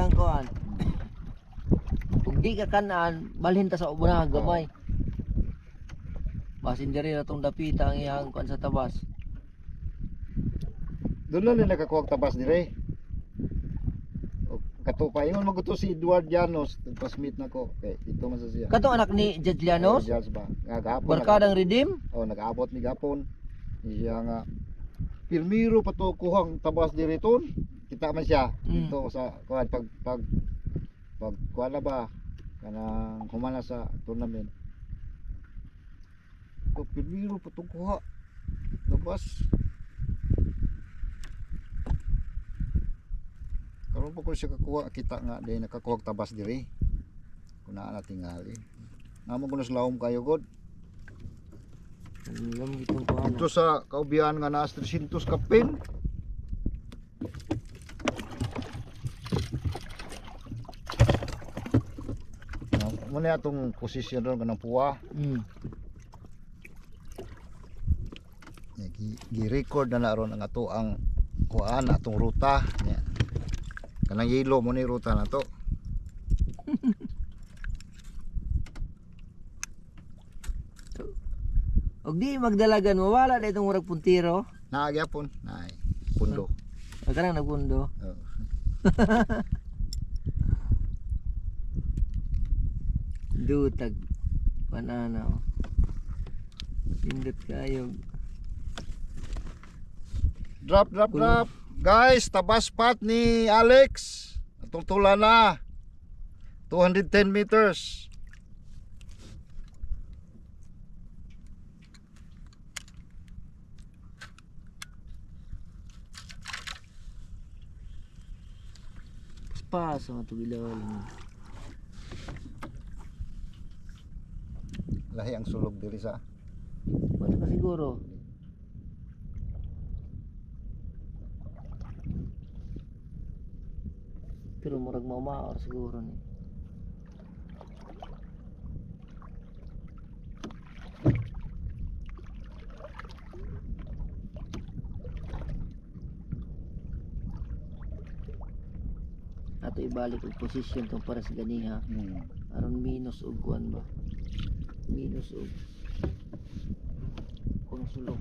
iyang kuan. Kung di ka kanan, balhin ta sa ubuna gamay. Basin diri na tong dapita ang iyang kuan sa tabas. Doon na nila nakakuha og tabas dire. Katupa ingon maguto si Edward Llanos, pasmit nako. Okay, dito man sa siya. Kato anak ni Judge Llanos, Judge ba? Nga gahapon. barkadang redeem. Oh, nag-abot ni gapon. Siya nga Pirmiro pa to kuhang tabas dire ton. Kita man siya dito sa kuan pag kuan na ba kanang humana sa tournament. To Pirmiro pa to kuha tabas. Karon pa ko siya kakuha kita nga day nakakuha og tabas dire. Kuna na tingali. Namo ko na slawom kayo god. Alam gitong kuan. Ito sa kaubian nga na 300 ka pin. Muna atong posisyon ron kanang puwa. Gi-record na naron ang ato ang kuan atong ruta. Kanang yellow mo ni ruta na to. Og di magdalagan mo wala na itong murag puntiro. Naagyapon, nay pundo. Kanang nagpundo. Oh. Dutag banana. Pindot kayo. Drop. Guys, tabas spot ni Alex. Atong tula na. 210 meters. Paso ato bilawal. Lahi ang sulog diri sa. Wala ka siguro. Pero murag maumaor siguro ni. Ato ibalik og position tong para sa ganiha. Aron minus og kuan ba? Minus og kung sulog.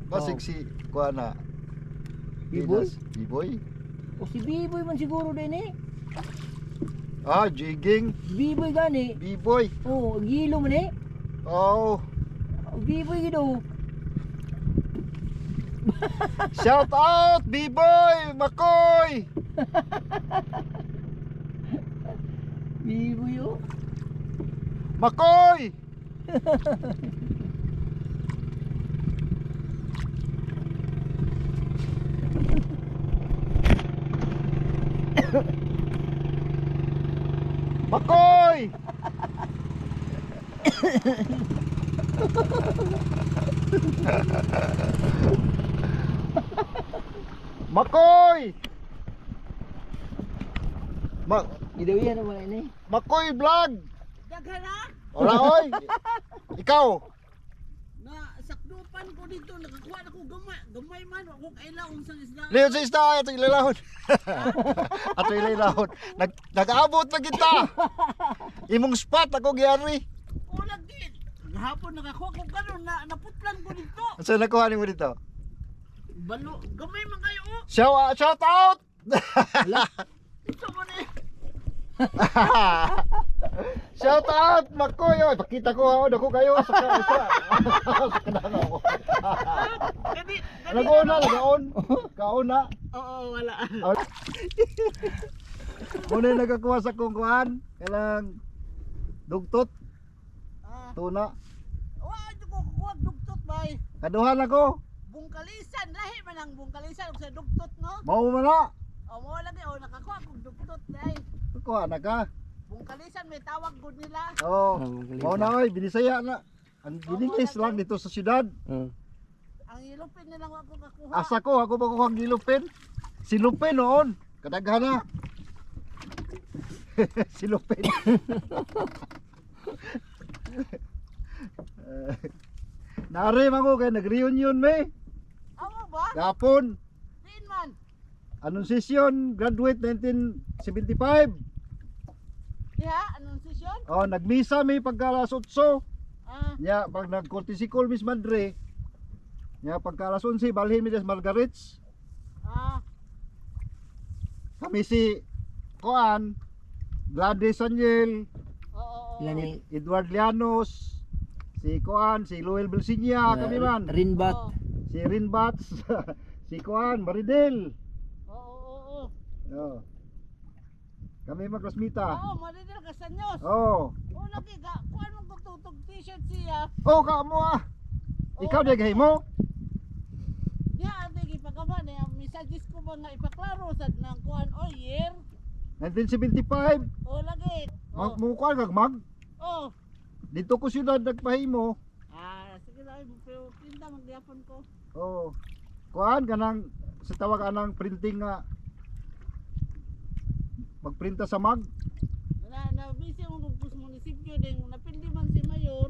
Basig si kuan na. Biboy? Biboy? O si Biboy man siguro din eh. Ah, jigging. Biboy gani. Biboy. Oh, gilo man eh. Oh. Biboy gido. Shout out Biboy, Makoy. Biboy oh. Makoy. Makoy! Makoy! Gidawihan naman ini. Makoy vlog! Daghana Wala oy! Ikaw! na sakdupan ko dito nakakuha na ko gamay man ako kailaon sa isda. Leo sa isda, ito ilalahon. Ato ilalahon. Nag-aabot na kita. Imong spot ako gyari. O lagi. Gahapon nakakuha ko karon na naputlan ko dito. Saan nakuha mo dito? Balo gamay man kayo oh. Shout out! Ito man eh. Shout out Makoy. Oy, pakita ko ako kayo sa kanang ako. Kani Nagaon. Kauna. oo wala. Muna nagakuha sa kong kuhan. Kailang dugtot. Tuna. Wa jud ko kuha dugtot bay. Kaduhan ako. Bungkalisan lahi man ang bungkalisan ug sa dugtot no. Mao man na. O mo lagi o nakakuha kog duktot dai. Kuha na ka. Bungkalisan may tawag gud nila. Oh. Ang Mao na oy, binisaya na. Ang giningis lang dito sa syudad. Ang ilupin nila ako kakuha. Asa ko, ako ba kuha ang gilupin? Si Lupin noon. Kadaghan na. Si Lupin. Nari man ko kay nag-reunion may. Amo ba? Gapon. Diin man. Anong session? Graduate 1975. Diha anong sesyon? Oh, nagmisa may pagka alas 8. Ah, Nya pag nagkortisikol Miss Madre. Nya pagka alas 11 balhin mi des Margarets. ah. Kami si Koan, Gladys Angel, Oo. Ilan ni Edward Llanos, si Koan, si Loel Belsinya, kami man. Rinbat. Oo. Si Rinbats, si Koan, Maridel. Oo. Oh. Kami magklasmita. Oo, maridel ka sa news. Oh. O lagi ka, kuan mo ko tutog t-shirt siya. Oh, kaamo ah. Ikaw Oo, di gahi mo? Diha ate gipagawa na messages ko ba nga ipaklaro sa nang kuan o year. 1975. O lagi. Oh. Mukha kag mag. Oh. Dito ko siyudad nagpahimo. Ah, sige lang, pero pinta magyapon ko. Oh. Kuan kanang sa tawag anang printing nga magprinta sa mag. Na busy mo kung munisipyo din napindi man si mayor.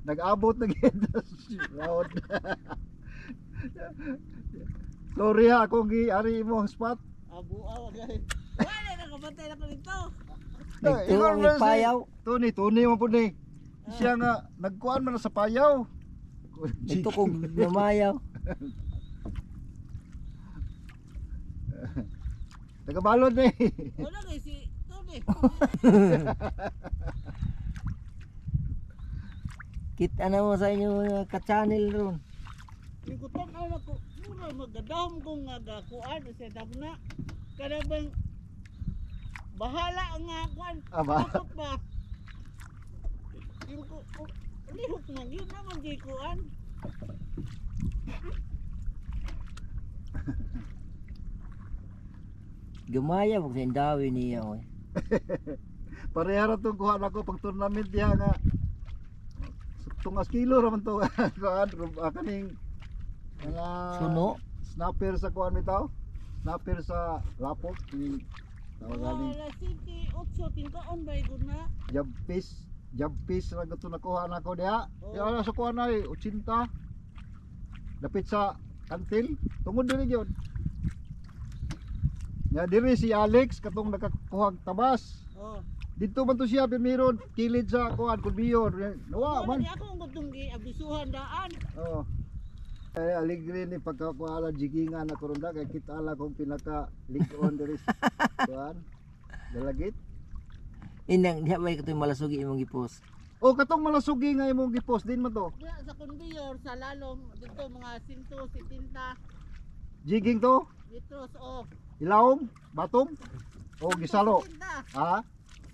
Nag-abot ng round. Sorry ha, akong gi-ari mo ang spot. Abu guys. Wala na kapatay na ko nito. Ito ang payaw. Tuni mo po ni. Siya nga, nagkuhan man na sa payaw. Ito kong namayaw. Tagabalod ni. Wala guys si Tony. Kita na mo sa inyo ka-channel ron. Ikutan na ko. Mura magadahom ko nga gakuan sa dabna. Kada bang bahala nga kuan. Aba. Takot ba? Yung ko lihok na yun naman di kuan. Gumaya mo sa indawi niya oy. Pareha ra tong kuha nako pag tournament diha nga. Tungas kilo raman to kuan kaning mga Suno. snapper sa kuan bitaw. Snapper sa lapok ning tawag galing Wala city 8 tingkaon ba igod na? Jabpis ra gato nakuha nako diha. Oh. Ya sa kuan ay 80. Dapit sa kantil. Tungod diri gyud. Ya diri si Alex katong nakakuha og tabas. Oh. Dito man to siya pirmiron kilid sa kuan kulbiyon. Nawa man. Wala ako ang gutong giabisuhan daan. Oh. Ay aligre ni pagkakuala jigingan na koronda kay kita ala kong pinaka likon diri kuan. Dalagit. Inang diha ba katoy malasugi imong gipos. O katong malasugi nga imong gipost din man to. Diya sa conveyor sa lalom dito mga 170 Jiging to, litros off. ilawom, batom o gisalo. 170. Ha?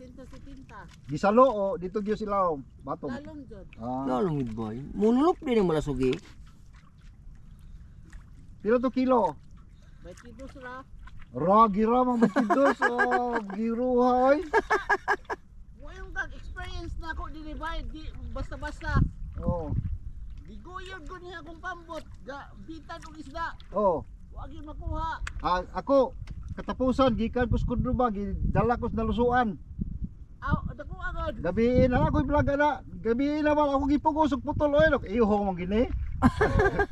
170. Gisalo o dito gyud ilawom, batom. Lalom jud. Ah. Lalong gid boy. Mululop din ang malasugi. Pila to kilo? May kidos ra. Ragi ra mang batidos o giruhay. Mo yung experience na ako dili bayad di basta-basta. Oh. Diguyod ko niya akong pambot. Bitan og isda. Oh. Wag yun makuha. Ah, ako katapusan gikan ko skudro ba gidala ko sa nalusuan. Aw, dako agad. Gabi na ako vlog na. Gabi na man ako gipugos og putol oy. Iho mong gini.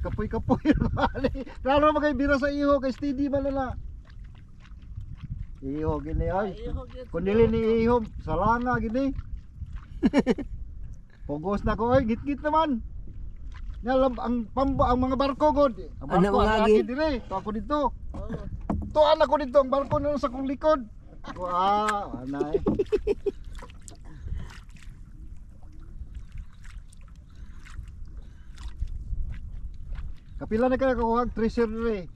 Kapoy-kapoy mali. Klaro magay bira sa iho kay steady man na. Iho gini ay. Kung dili ni iho salanga gini. Pugos na ko oy, git-git naman. Nga ang mga barko god. Ang Ano, barko mga ang agi? dire. To ako dito. Oo. Tuan ako dito ang barko na sa kong likod. Anay. Kapila na ka kuhag treasure dire.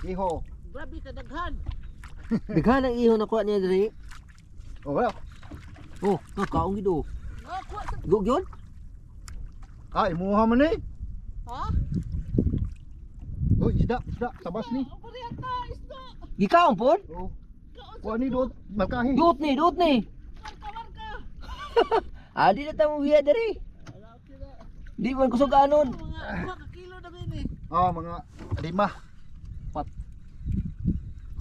Iho. Grabe ka daghan. Daghan ang ihon nakuha niya diri. Oh, well. Oh, kakaong gid oh. No, kuha sa Go gyud. Ah, imuha man eh. ha? Oh, isda, tabas ni. Ako rin ata, isda. Gikaon po? Oh. Kuha ni doon, malkahi. Duot ni. Marka. Di na tamo biya diri. Wala ako sila. Di man kusog anon. Mga 2 kilo na rin eh. Mga 5. Pat.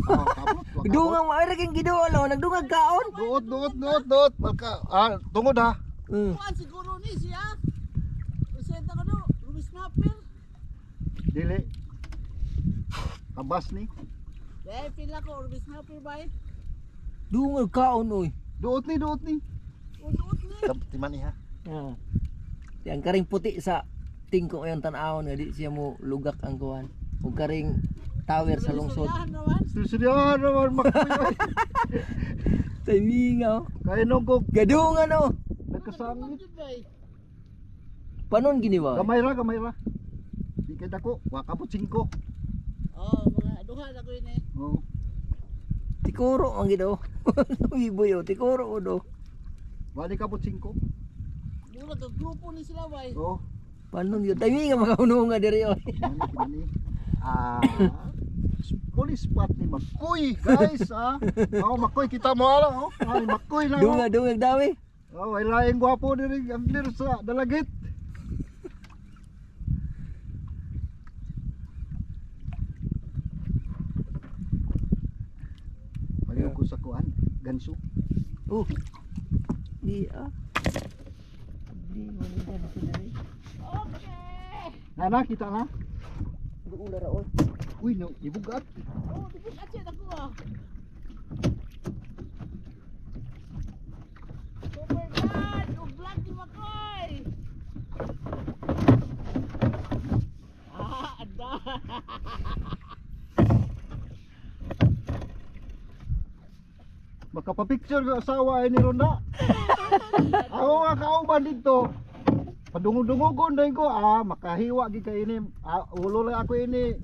Oh, kabot. Dungang maira kang giduolo, nagdungag kaon. Doot. Malka. Tungod ha. Kuan siguro ni siya. Presenta ka no, Ruby Snapper. Dili. Tabas ni. Dahil pila ko, Ruby Snapper ba eh? Dungag kaon oy. Doot ni. Unuot ni. Timan ni ha. Yang karing puti sa tingko ayon tan-awon nga di siya mo lugak ang kuan. Ug karing tower sa lungsod. Suryahan naman. Susudyan naman makuya. Timingaw. Kaya nung ko Gadungan oh. nagkasangit. Yun ba eh? Panon gini ba? Gamay ra. Di kay dako, wa kapot 5. Oh, mga duha na ko yun eh. Oh. Tikuro ang gido. Wiboy oh, tikuro o do. Wa di kapot 5. Mura ka grupo ni sila ba eh? Oh. Panon yun? Timingaw makahununga diri oy. Kinani. Police spot ni Makoy, guys. Makoy kita mo ala. Ay, Makoy lang. Dungag dawi. Ay laing gwapo diri ang dir sa dalagit. Paliw ko sa kuan, ganso. Oh. Di Di man din sila rin. Okay! Nana kita na. Uula ra oy. Uy, no, ibugat. Oh, dibig at yan ako ah. Super bad! O vlog ni Makoy! Ada! Makapapicture ko asawa ni Ronda. Ako nga kauban dito. Padungog-dungogon din ko. Makahiwa gid kay ini. Ulo lang ako ini.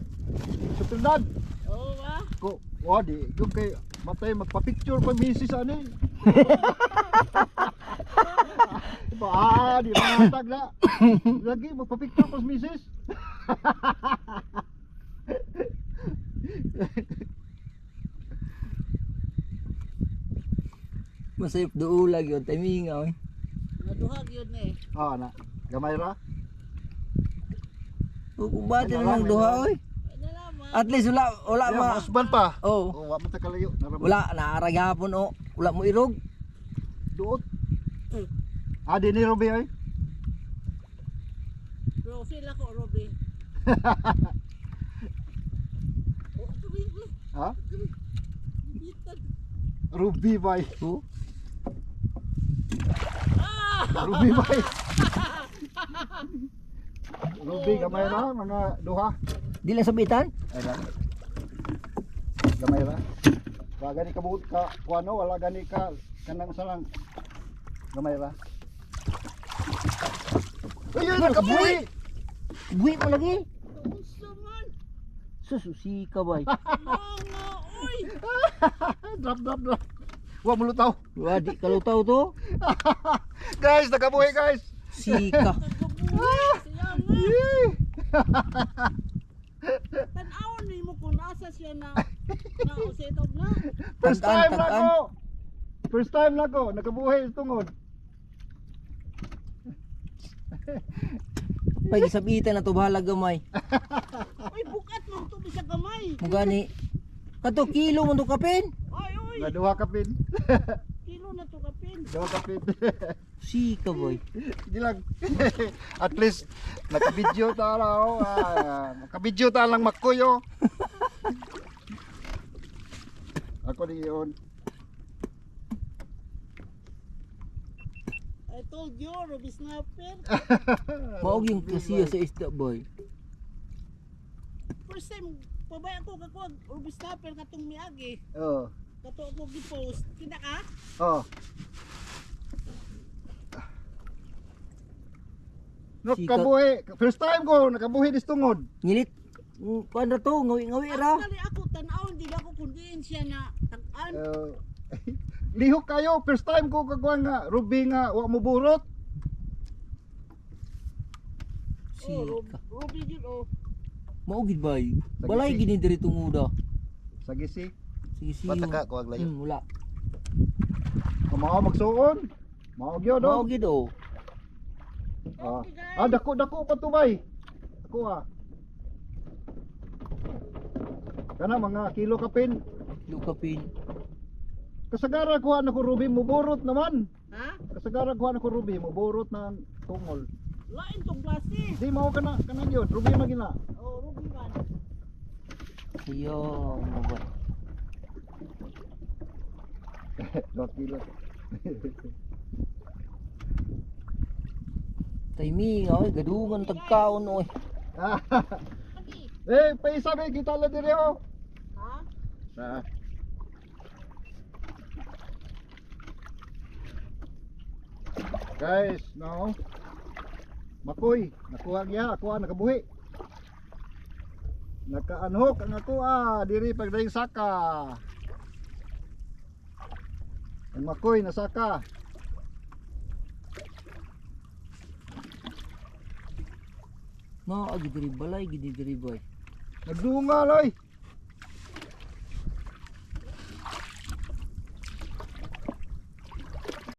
Superdad. Oo ba? Ko, di yung kay matay magpa-picture pag misis ani. Di matag na. Lagi magpa-picture pag misis. Masayop duulag yun, timingaw eh. Naduhag yun eh. Na. Gamay ra. Kung bati na ng duha oy. Ay nalaman. At least wala ma. Husband pa. Oh. Wa man ta kalayo. Wala naarag hapon oh. Wala mo irog. Duot. Di ni Robi ay. Bro, feel ako, Robby. Oh, tuloy ko. Bitan. Ruby bay. Oh. Ruby bay. Ruby gamay ra mga duha. Di lang sabitan. Ay na. Gamay ra. Wa gani ka buot ka kuano wala gani ka kanang salang. Gamay ra. Ayun nakabuhi. Buhi mo lagi. Unsa man? Sususi ka bay. Mga oy. Drop. Wa mulutaw. Wadi kalutaw to. Guys, nakabuhi guys. Sika. Siya nga. Tan-awon ni mo kung asa siya na set-up na. First time na Tag-an. ko. First time na ko nakabuhi tungod. Pag isabitan na to bahala gamay. Uy, bukat mo ito sa kamay. Mugani. Kato kilo mo to kapin. Uy, Duha kapin. kilo na to kapin. Duha kapin. Sika boy. Sige lang. At least naka-video ta lang. Naka-video ta lang Makoy oh. Ako di yun. I told you, Ruby Snapper. Maog yung kasiya sa isda boy. First time, pabay ako kakuha Ruby Snapper katong miagi. Oh. Kato ako gipost. Kita ka? Oh. Nakabuhi. First time ko nakabuhi dis tungod. Ngilit. Kuan ra to, ngawi ra. Actually ako tan-awon di ako kundiin siya na tag-an. Lihok kayo. First time ko kagwa nga Ruby nga wa mo burot. Sika. Ruby yun oh. Mao gid bay. Sa Balay gisi. gini diri tunguda. Sa gisi. Sige sige. Pataka ko aglayo. Wala. Mao magsuon. Mao gyud Mao oh. gid oh. Dako pa to bay. Dako ah. Kana mga kilo kapin. Lukapin. Kasagara kuha na ko ruby mo borot naman. Ha? Kasagara kuha na ko ruby mo borot ng tungol. Lain tong klase. Di mao kana yun. Ruby magina. Oh, ruby man. Iyo mo ba. 2 kilo. Timing oy gadungan tagkaon oy. Paisa may kita la dire oh. Ha? Sa Guys, no. Makoy, nakuha niya, ako nakabuhi. Nakaanhok ang ako diri pagdaing saka. Ang makoy na saka. Mao agi diri balay gid diri bay. Nagdunga loy.